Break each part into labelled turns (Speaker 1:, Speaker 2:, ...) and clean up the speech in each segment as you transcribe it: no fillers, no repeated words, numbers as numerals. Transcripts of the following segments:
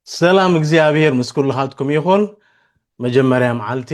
Speaker 1: ሰላም እግዚአብሔር ምስኩል ለኻትኩም ይኹን መጀመሪያ መዓልቲ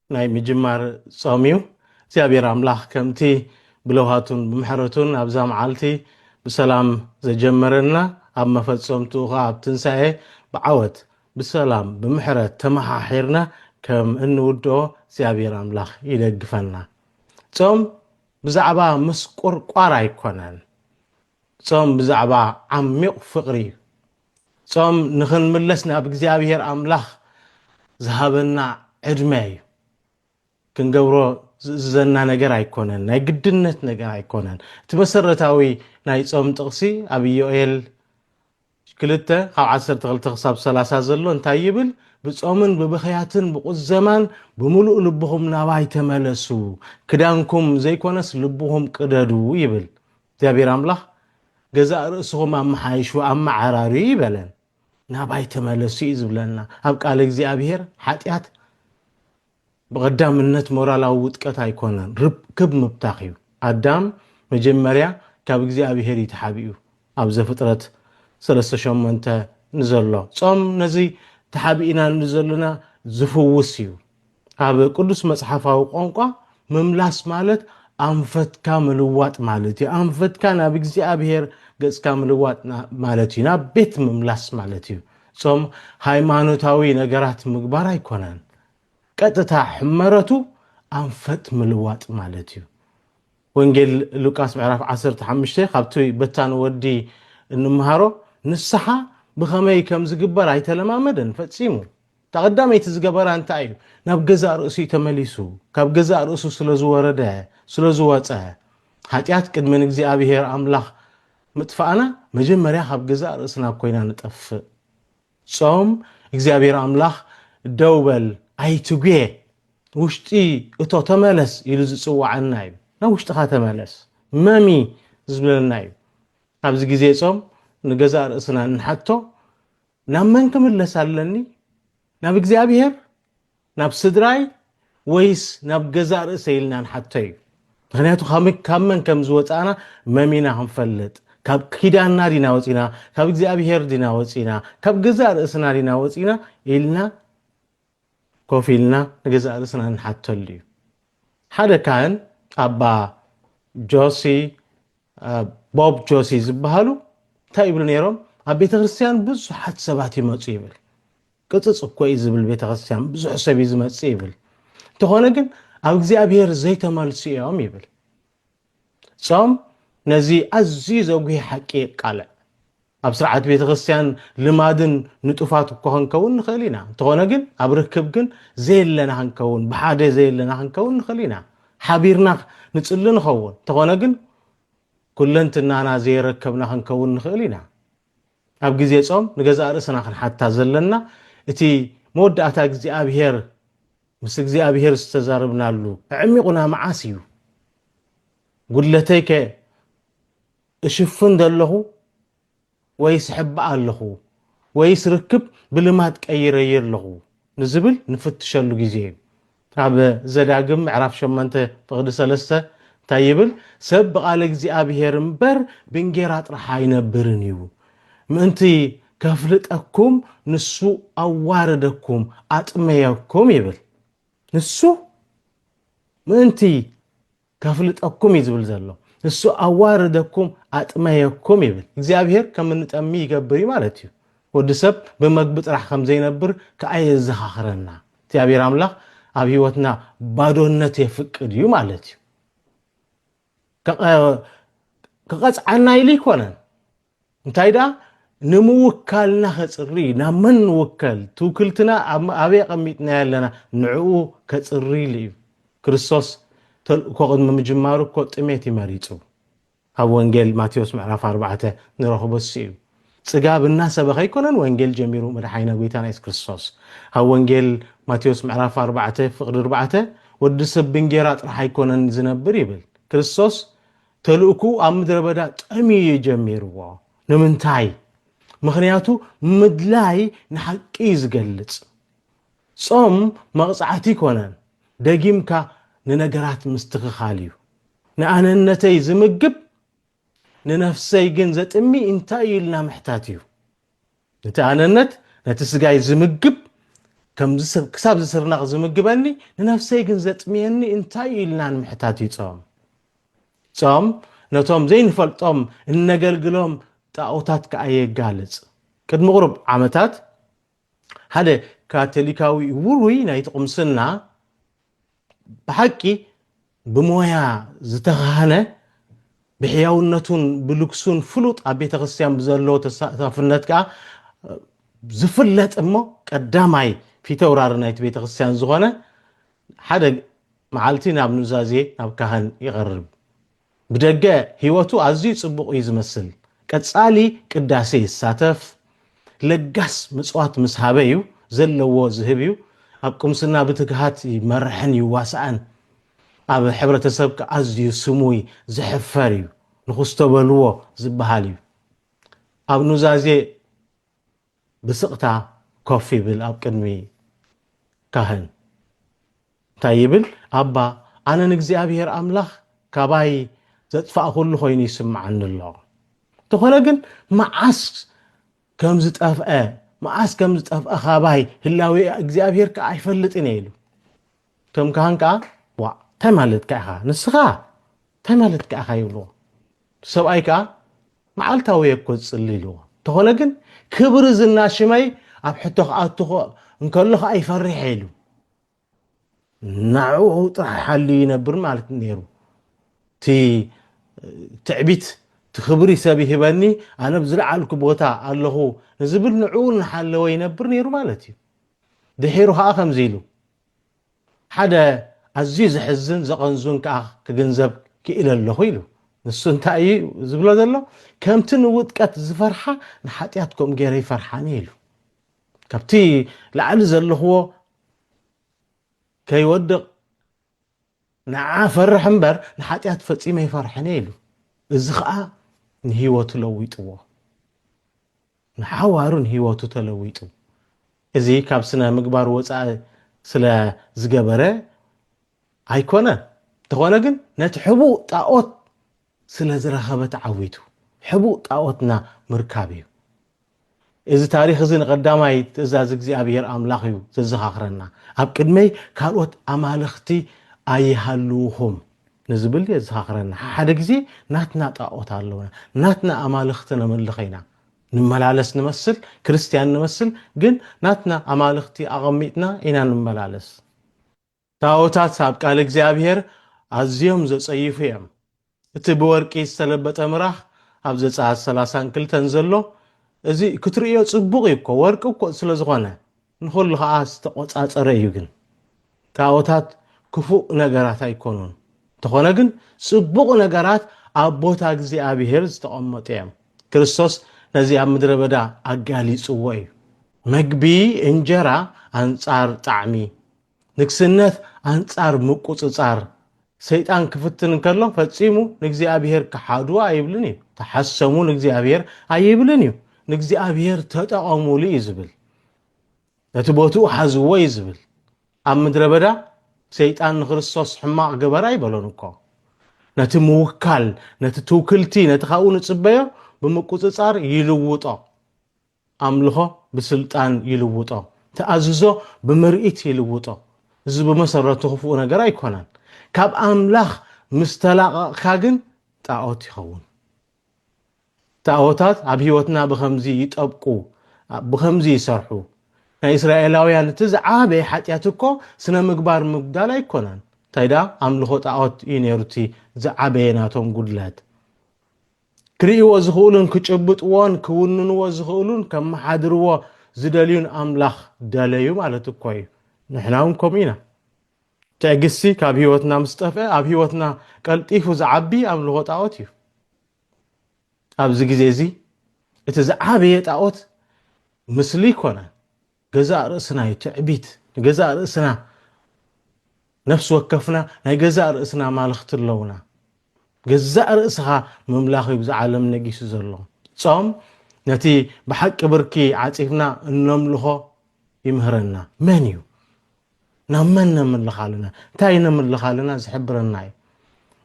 Speaker 1: ናይ ምጅማር ጾሚው እግዚአብሔር አምላኽ ከምቲ ብለውሃቱን ብምሕረቱን ኣብዛ መዓልቲ ብሰላም ዘጀመረና ኣብ መፈጸምቱ ኣብ ትንሳኤ ብዓወት ብሰላም ብምሕረት ተመሓሒርና ከም እንውድኦ እግዚአብሔር አምላኽ ይደግፈና። ጾም ብዛዕባ ምስቁርቋር ኣይኮነን። ጾም ብዛዕባ ዓሚቕ ፍቕሪ ጾም ንኽንምለስ ናብ እግዚአብሔር አምላኽ ዝሃበና ዕድመ እዩ። ክንገብሮ ዝዘና ነገር ኣይኮነን፣ ናይ ግድነት ነገር ኣይኮነን። እቲ መሰረታዊ ናይ ጾም ጥቕሲ ኣብ ኢዮኤል 2:12-30 ዘሎ እንታይ ይብል? ብጾምን ብብኽያትን ብቁዘማን ብምሉእ ልብኹም ናባይ ተመለሱ፣ ክዳንኩም ዘይኮነስ ልብኹም ቅደዱ ይብል እግዚአብሔር አምላኽ። ገዛእ ርእስኹም ኣመሓይሹ ኣመዓራርዩ ይበለን። ናባይ ተመለሱ እዩ ዝብለና ኣብ ቃል እግዚአብሔር። ሓጢአት ብቐዳምነት ሞራላዊ ውጥቀት ኣይኮነን፣ ርክብ ምብታኽ እዩ። ኣዳም መጀመርያ ካብ እግዚአብሔር ይተሓቢኡ ኣብ ዘፍጥረት 3:8 ንዘሎ ጾም ነዚ ተሓቢእና ንዘለና ዝፍውስ እዩ። ኣብ ቅዱስ መጽሓፋዊ ቋንቋ ምምላስ ማለት ኣንፈትካ ምልዋጥ ማለት እዩ። ኣንፈትካ ናብ እግዚአብሔር ገጽካ ምልዋጥ ማለት እዩ። ናብ ቤት ምምላስ ማለት እዩ። ጾም ሃይማኖታዊ ነገራት ምግባር ኣይኮነን። ቀጥታ ሕመረቱ ኣንፈት ምልዋጥ ማለት እዩ። ወንጌል ሉቃስ ምዕራፍ 15 ካብቲ በታን ወዲ እንምሃሮ ንስሓ ብኸመይ ከም ዝግበር ኣይተለማመደን ፈጺሙ። ተቐዳመይቲ ዝገበራ እንታይ እዩ? ናብ ገዛእ ርእሱ ተመሊሱ፣ ካብ ገዛእ ርእሱ ስለዝወረደ ስለዝወፀ ሓጢአት ቅድሚ እግዚአብሔር አምላኽ ምጥፋእና መጀመርያ ካብ ገዛእ ርእስና ኮይና ንጠፍእ። ጾም እግዚአብሔር አምላኽ ደውበል ኣይትጉ ውሽጢ እቶ ተመለስ ኢሉ ዝፅዋዓና እዩ። ናብ ውሽጢኻ ተመለስ መሚ ዝብለና እዩ። ኣብዚ ግዜ ጾም ንገዛእ ርእስና ንሓቶ ናብ መን ክምለስ ኣለኒ? ናብ እግዚአብሔር፣ ናብ ስድራይ ወይስ ናብ ገዛእ ርእሰ ኢልና ንሓቶ እዩ። ምክንያቱ ካብ መን ከም ዝወፃና መሚና ክንፈልጥ፣ ካብ ኪዳንና ዲና ወፂና፣ ካብ እግዚአብሔር ዲና ወፂና፣ ካብ ገዛእ ርእስና ዲና ወፂና ኢልና ኮፍ ኢልና ንገዛእ ርእስና ንሓተሉ እዩ። ሓደ ካህን ኣባ ጆሲ ቦብ ጆሲ ዝበሃሉ እንታይ ይብሉ ነይሮም? ኣብ ቤተ ክርስቲያን ብዙሓት ሰባት ይመፁ ይብል። ቅፅፅ እኮ እዩ ዝብል ቤተ ክርስቲያን ብዙሕ ሰብ እዩ ዝመፅእ ይብል። እንተኾነ ግን ኣብ እግዚአብሔር ዘይተመልሱ እዮም ይብል። ጾም ነዚ ኣዝዩ ዘጉሂ ሓቂ የቃልዕ። ኣብ ስርዓት ቤተ ክርስቲያን ልማድን ንጡፋት እኮ ክንከውን ንኽእል ኢና። እንተኾነ ግን ኣብ ርክብ ግን ዘየለና ክንከውን፣ ብሓደ ዘየለና ክንከውን ንኽእል ኢና። ሓቢርና ንፅሊ ንኸውን፣ እንተኾነ ግን ኩለንትናና ዘይረከብና ክንከውን ንኽእል ኢና። ኣብ ግዜ ጾም ንገዛእ ርእስና ክንሓታ ዘለና እቲ መወዳእታ እግዚአብሔር ምስ እግዚአብሔር ዝተዛረብናሉ ዕሚቑና መዓስ እዩ? ጉድለተይከ እሽፍን ዘለኹ ወይስ ሕባእ ኣለኹ ወይስ ርክብ ብልማድ ቀይረየ ኣለኹ ንዝብል ንፍትሸሉ ግዜ እዩ። ኣብ ዘዳግም ምዕራፍ 8:3 እንታይ ይብል? ሰብ ብቓለ እግዚአብሔር እምበር ብእንጌራ ጥራሕ ኣይነብርን እዩ። ምእንቲ ከፍልጠኩም ንሱ ኣዋረደኩም ኣጥመየኩም ይብል። ንሱ ምእንቲ ከፍልጠኩም እዩ ዝብል ዘሎ። ንሱ ኣዋረደኩም ኣጥመየኩም ይብል። እግዚአብሔር ከም እንጠሚ ይገብር እዩ ማለት እዩ። ወዲ ሰብ ብመግቢ ጥራሕ ከም ዘይነብር ከኣየዘኻኽረና እግዚአብሔር አምላኽ ኣብ ህይወትና ባዶነት የፍቅድ እዩ ማለት እዩ። ከቐፅዓና ኢሉ ይኮነን። እንታይ ዳ ንምውካልና ከፅሪ፣ ናብ መን ንውከል? ትውክልትና ኣበይ ቀሚጥና ያለና ንዕኡ ከፅሪ ኢሉ እዩ። ክርስቶስ ተልእኮ ቅድሚ ምጅማሩ እኮ ጥሜት ይመሪፁ። ኣብ ወንጌል ማቴዎስ ምዕራፍ 4 ንረኽቦ እዩ። ፅጋብ እናሰበኸ ኣይኮነን ወንጌል ጀሚሩ መድሓይና ጎይታና ኢየሱስ ክርስቶስ። ኣብ ወንጌል ማቴዎስ ምዕራፍ 4:4 ወዲ ሰብ ብእንጌራ ጥራሕ ኣይኮነን ዝነብር ይብል። ክርስቶስ ተልእኩ ኣብ ምድረ በዳ ጠምዩ ጀሚርዎ። ንምንታይ? ምክንያቱ ምድላይ ንሓቂ ዝገልጽ። ጾም መቕፃዕቲ ይኮነን፣ ደጊምካ ንነገራት ምስትኽኻል እዩ። ንኣነነተይ ዝምግብ ንነፍሰይ ግን ዘጥሚ እንታይ ኢልና ምሕታት እዩ። እቲ ኣነነት ነቲ ስጋይ ዝምግብ ከም ክሳብ ዝስርናቕ ዝምግበኒ ንነፍሰይ ግን ዘጥምየኒ እንታይ ኢልና ንምሕታት ይጾም ጾም ነቶም ዘይንፈልጦም እነገልግሎም ጣዖታት ከዓ የጋልጽ ቅድሚ ቁሩብ ዓመታት ሓደ ካቶሊካዊ ውሩይ ናይ ጥቕምስና ብሓቂ ብሞያ ዝተኻህነ ብሕያውነቱን ብልክሱን ፍሉጥ ኣብ ቤተ ክርስቲያን ብዘለዎ ተሳታፍነት ከዓ ዝፍለጥ እሞ ቀዳማይ ፊተውራሪ ናይቲ ቤተ ክርስቲያን ዝኾነ ሓደ መዓልቲ ናብ ኑዛዜ ናብ ካህን ይቐርብ ብደገ ህይወቱ ኣዝዩ ጽቡቕ እዩ ዝመስል ቀጻሊ ቅዳሴ ይሳተፍ ለጋስ ምጽዋት ምስ ሃበ እዩ ዘለዎ ዝህብ እዩ ኣብ ቁምስና ብትግሃት ይመርሕን ይዋስኣን ኣብ ሕብረተሰብ ኣዝዩ ስሙይ ዝሕፈር እዩ ንኽስተበልዎ ዝበሃል እዩ ኣብ ኑዛዜ ብስቕታ ኮፍ ይብል ኣብ ቅድሚ ካህን እንታይ ይብል ኣባ ኣነ ንእግዚኣብሔር ኣምላኽ ካባይ ዘጥፋእ ኩሉ ኮይኑ ይስምዓኒ ኣሎ ተኾነ ግን መዓስ ከም ዝጠፍአ ካባይ ህላዊ እግዚአብሔር ከዓ አይፈልጥን ይሉ ከም ካህን ከዓ ዋ እንታይ ማለት ከዓ ንስኻ እንታይ ማለት ከዓ ይብሉ ሰብኣይ ከዓ መዓልታዊ እኮ ዝጽልይሉ ተኾነ ግን ክብሪ ዝናሽመይ ኣብ ሕቶ ከኣትኾ እንከለኸ ኣይፈርሕ ኢሉ ናዑ ጥራሕ ሓልዩ ይነብር ማለት ነይሩ ቲ ትዕቢት ትኽብሪ ሰብ ይህበኒ ኣነ ብዝለዓልኩ ቦታ ኣለኹ ንዝብል ንዑ ንሓለወ ይነብር ነይሩ ማለት እዩ ድሒሩ ከዓ ከምዚ ኢሉ ሓደ ኣዝዩ ዝሕዝን ዘቐንዙን ከዓ ክግንዘብ ክኢለ ኣለኹ ኢሉ ንሱ እንታይ እዩ ዝብሎ ዘሎ ከምቲ ንውጥቀት ዝፈርሓ ንሓጢኣትኩም ገይረ ይፈርሓኒ ኢሉ ካብቲ ላዕሊ ዘለኽዎ ከይወድቕ ንዓ ፈርሕ እምበር ንሓጢኣት ፈጺመ ይፈርሐኒ ኢሉ እዚ ከዓ ንህይወቱ ለዊጥዎ ንሓዋሩ ንህይወቱ ተለዊጡ እዚ ካብ ስነ ምግባር ወፃኢ ስለ ዝገበረ ኣይኮነ ተኾነ ግን ነቲ ሕቡእ ጣዖት ስለ ዝረኸበ ተዓዊቱ ሕቡእ ጣዖትና ምርካብ እዩ እዚ ታሪኽ እዚ ንቀዳማይ ትእዛዝ እግዚአብሔር ኣምላኽ እዩ ዘዘኻኽረና ኣብ ቅድመይ ካልኦት ኣማልኽቲ ኣይሃልውኹም ንዝብል የዘኻኽረና ሓደ ግዜ ናትና ጣዖት ኣለውና ናትና ኣማልኽቲ ነምልኽ ኢና ንመላለስ ንመስል ክርስቲያን ንመስል ግን ናትና ኣማልኽቲ ኣቐሚጥና ኢና ንመላለስ ጣዖታት ኣብ ቃል እግዚአብሔር ኣዝዮም ዘጸይፉ እዮም እቲ ብወርቂ ዝተለበጠ ምራኽ ኣብ ዘጸአት 32 ዘሎ እዚ ክትርእዮ ጽቡቕ እኮ ወርቂ እኮ ስለ ዝኾነ ንኹሉ ከዓ ዝተቆጻጸረ እዩ ግን ጣዖታት ክፉእ ነገራት ኣይኮኑን ተኾነ ግን ጽቡቕ ነገራት ኣብ ቦታ እግዚአብሔር ዝተቐመጡ እዮም ክርስቶስ ነዚ ኣብ ምድረ በዳ ኣጋሊጽዎ እዩ መግቢ እንጀራ ኣንጻር ጣዕሚ ንግስነት ኣንጻር ምቁጽጻር ሰይጣን ክፍትን ከሎ ፈጺሙ ንእግዚአብሔር ክሓድዋ ኣይብልን እዩ ተሓሰሙ ንእግዚአብሔር ኣይብልን እዩ ንእግዚአብሔር ተጠቐሙሉ እዩ ዝብል ነቲ ቦትኡ ሓዝዎ እዩ ዝብል ኣብ ምድረ በዳ ሰይጣን ንክርስቶስ ሕማቕ ገበራ ይበሎን እኮ ነቲ ምውካል ነቲ ትውክልቲ ነቲ ካብኡ ንጽበዮ ብምቁጽጻር ይልውጦ ኣምልኾ ብስልጣን ይልውጦ ተኣዝዞ ብምርኢት ይልውጦ እዚ ብመሰረቱ ክፉእ ነገር ኣይኮነን ካብ ኣምላኽ ምስተላቐቕካ ግን ጣዖት ይኸውን ጣዖታት ኣብ ህይወትና ብኸምዚ ይጠብቁ ብኸምዚ ይሰርሑ ናይ እስራኤላውያን እቲ ዝዓበየ ሓጢኣት እኮ ስነ ምግባር ምግዳል ኣይኮነን ታይዳ ኣምልኾ ጣዖት እዩ ነይሩ እቲ ዝዓበየ ናቶም ጉድለት ክርእይዎ ዝኽእሉን ክጭብጥዎን ክውንንዎ ዝኽእሉን ከመሓድርዎ ዝደልዩን ኣምላኽ ደለዩ ማለት እኮ እዩ ንሕና እውን ከምኡ ኢና ትዕግስቲ ካብ ህይወትና ምስ ጠፍአ ኣብ ህይወትና ቀልጢፉ ዝዓቢ ኣምልኾ ጣዖት እዩ ኣብዚ ግዜ እዚ እቲ ዝዓበየ ጣዖት ምስሊ ይኮነን ገዛእ ርእስና እዩ ትዕቢት ገዛእ ርእስና ነፍሲ ወከፍና ናይ ገዛእ ርእስና ማልኽቲ ኣለውና ገዛእ ርእስኻ ምምላኽ እዩ ብዝዓለም ነጊሱ ዘሎ ጾም ነቲ ብሓቂ ብርኪ ዓፂፍና እነምልኾ ይምህረና መን እዩ ናብ መን ነምልኽ ኣለና እንታይ ነምልኽ ኣለና ዝሕብረና እዩ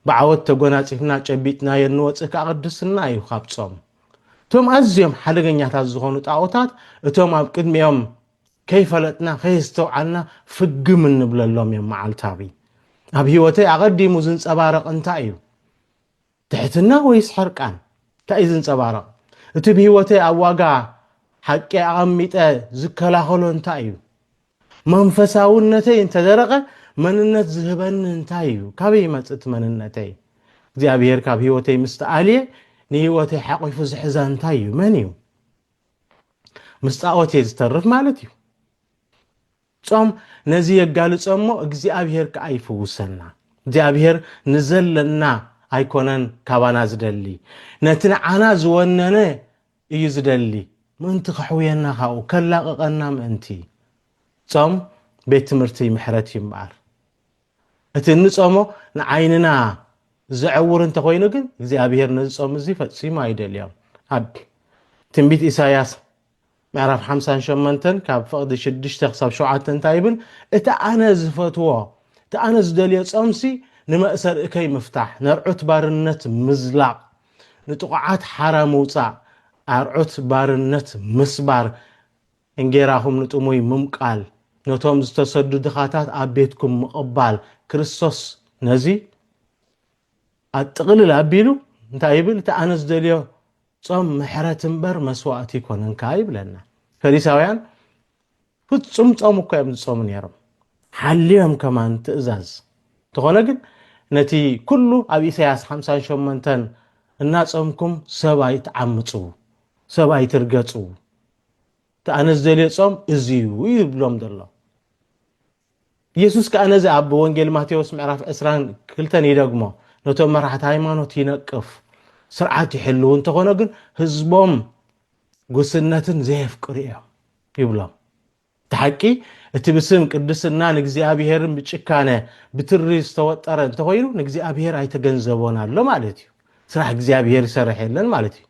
Speaker 1: بعوض تقونا تفنا جبيتنا ينوت كقدسنا يخاب صوم توم أزيم حدقن يحتازخون طاقوتات توم أب قدميهم كيف لتنا خيستو عنا فقم النبل اللهم يوم معالتابي أب هيوتي أغدي مزن سبارق انتايو تحتنا ويسحرقان تايزن سبارق اتو بهيوتي أواقع حقي أغميت زكلا خلو انتايو منفساونتي انت درقه مننت زهبن انتايو كابي مصت مننتي እግዚአብሔር ካብ ህይወተይ ምስተአልየ ንህይወተይ ሓቆይፉ ዝሕዛ እንታይ እዩ መን እዩ ምስጣወት ዝተርፍ ማለት እዩ ጾም ነዚ የጋልጾሞ እግዚአብሔር ከአይፍውሰና እግዚአብሔር ንዘለና ኣይኮነን ካባና ዝደሊ ነትን ዓና ዝወነነ እዩ ዝደሊ ምንቲ ክሕውየና ካኡ ከላቀቀና ምንቲ ጾም ቤት ትምህርቲ ምሕረት ይምባር እቲ ንጾሞ ንዓይንና زعور انت خوينو كن እግዚአብሔር ነጾም እዚ ፈጽሞ አይደለም አብ ትንቢት ኢሳይያስ ምዕራፍ 58 ካብ ፍቅዲ 6 ክሳብ 7 እንታይብል እቲ አነ ዝፈትዎ እቲ አነ ዝደልዮ ጾምሲ ንመእሰር እከይ ምፍታሕ ነርዑት ባርነት ምዝላቅ ንጥቋዓት ሓራም ውፃእ አርዑት ባርነት ምስባር እንጌራሁም ንጥሙይ ምምቃል ነቶም ዝተሰዱ ድኻታት ኣብ ቤትኩም ምቕባል ክርስቶስ ነዚ أتقلل أبيلو أنت أيبل تأنس دليو صم محرة بر مسواتي كونن كايب لنا فريساويان فت صم كايب صم يرم حليهم كمان تأزاز تقولن نتي كله أبي سياس 50 شمنتن الناس صمكم سبعي تعمصو سبعي ترقصو تأنس دليو صم إزيو يبلوم دلله يسوس كأنز أب وانجيل ماتيوس معرف إسران كلتن يدقمو نتو مرحت هايمانوت ينقف سرعات يحلو انت قونا هزبهم قسنتن زيف قرية يبلا تحكي اتبسم قدسنا نجزي أبيهرم بتشكانه بتريز توتر انت قوينو نجزي أبيهر اي تغنزبونا لو مالتي سرح جزي أبيهر سرحين لن مالتي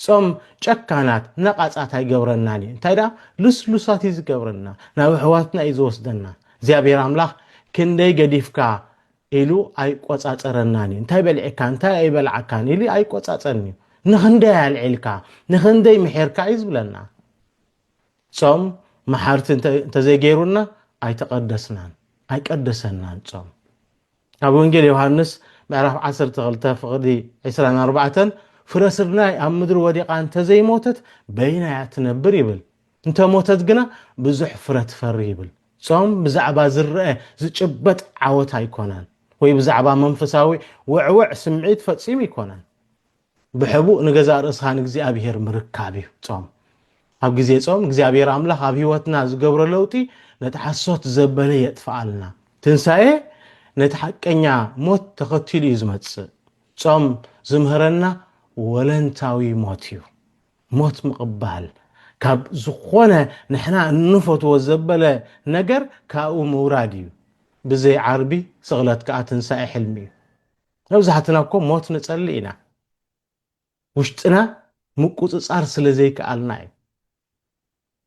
Speaker 1: صوم تشكانات نقاطات هاي قبرناني انتايدا لسلسات يز قبرنا ناو حواتنا يزوسدنا زي أبيهر عملاق كندي قديفكا إلو أي قصاصرناني انتي بلعكا انتي أي بلعكان إلي أي قصاصرني نخندي العلكا نخندي محيركا يزبلنا صوم محارت انت زي غيرونا أي تقدسنان أي قدسنان صوم أبو انجيل يوحنس معرف 10 تغلطة فقدي 24 فرسرنا أمدر وديقا انت زي موتت بين يعتنبر يبل انت موتت قنا بزح فرت فريبل صوم بزعبا زرقه زجبت عوت هيكونان ወይ ብዛዕባ መንፈሳዊ ወዕወዕ ስምዒት ፈጽም ይኮናል بحبو نجزار إسخان እግዚአብሔር ምርካብ እዩ ጾም ኣብ ግዜ ጾም እግዚአብሔር አምላክ ኣብ ህይወትና ዝገብሮ ለውጢ ነተሐሶት ዘበለ የጥፋልና ትንሳኤ ነተሐቀኛ ሞት ተኸቲሉ ይዝመጽእ ጾም ዝምህረና ወለንታዊ ሞት እዩ ሞት ምቅባል ካብ ዝኾነ ንሕና እንፈትዎ ዘበለ ነገር ካኡ ምውራድ እዩ بزي عربي سغلت كأتن ساي حلمي لو زحتناكم موت نصلينا وشتنا مقوص صار سلازي كالناي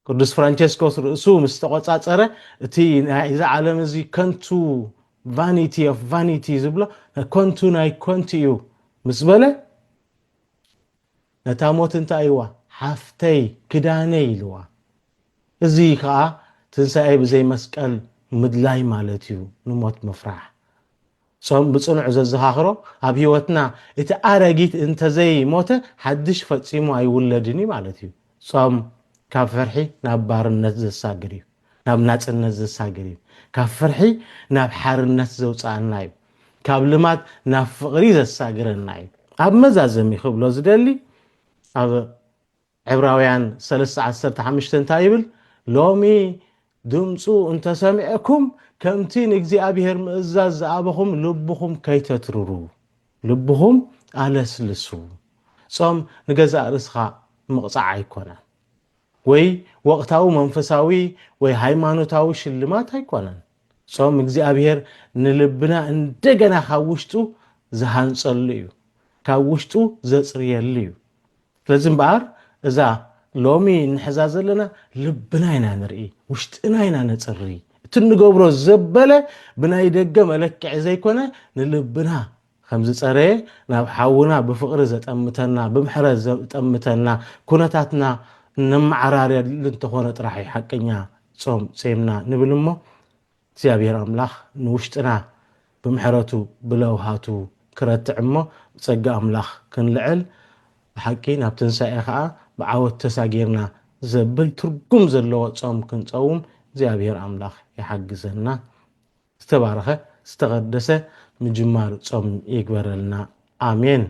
Speaker 1: قدوس فرانچسكوس رسو مستقصاصره تي اذا عالم زي كنتو vanity of vanity زبلا كنتو ناي كنتيو مسبله نتاموت انت ايوا حفتي كداني لوا ازي كا تنساي بزي مسقل مدلاي مالتيو نموت مفرح صوم بصنع ززخاخرو اب هيوتنا اتا ارغيت انت زي موته حدش فصيمو ايولدني مالتيو صوم كاب فرحي ناب بارنت زساغري ناب ناصنت زساغري كاب فرحي ناب حارنت زوصاناي كاب لمات ناب فقري زساغرناي اب مزازم يخبلو زدلي اب عبراويان 3:15 تايبل لومي دمصو انت سامعكم كمتين እግዚአብሔር ምእዛዝ አበኹም ልብኹም ከይተትሩሩ ልብኹም አለስልሱ ጾም ንገዛ ርስኻ ምቅጻዕ አይኮነን ወይ ወቅታዊ መንፈሳዊ ወይ ሃይማኖታዊ ሽልማት አይኮነን ጾም እግዚአብሔር ንልብና እንደገና ካውሽጡ ዝሃንጸሉ እዩ ካውሽጡ ዘጽርየሉ እዩ ስለዚህ ባር እዛ ሎሚ ንሕዛዘለና ልብና ኢና ንርኢ ውሽጥና ኢና ነጽሪ ትንገብሮ ዘበለ ብናይ ደገ መለክዕ ዘይኮነ ንልብና ከምዚ ፀረየ ናብ ሓውና ብፍቕሪ ዘጠምተና ብምሕረት ዘጠምተና ኩነታትና ነመዓራርያ እንተኾነ ጥራሕ ሓቀኛ ጾም ጼምና ንብል እሞ እግዚአብሔር አምላኽ ንውሽጥና ብምሕረቱ ብለውሃቱ ክረትዕ እሞ ፀጋ አምላኽ ክንልዕል ብሓቂ ናብ ትንሳኤ ከዓ ብዓወት ተሳጊርና ዘብል ትርጉም ዘለዎ ጾም ክንፀውም እግዚአብሔር አምላኽ ይሓግዘና ዝተባረኸ ዝተቀደሰ ምጅማር ጾም ይግበረልና አሜን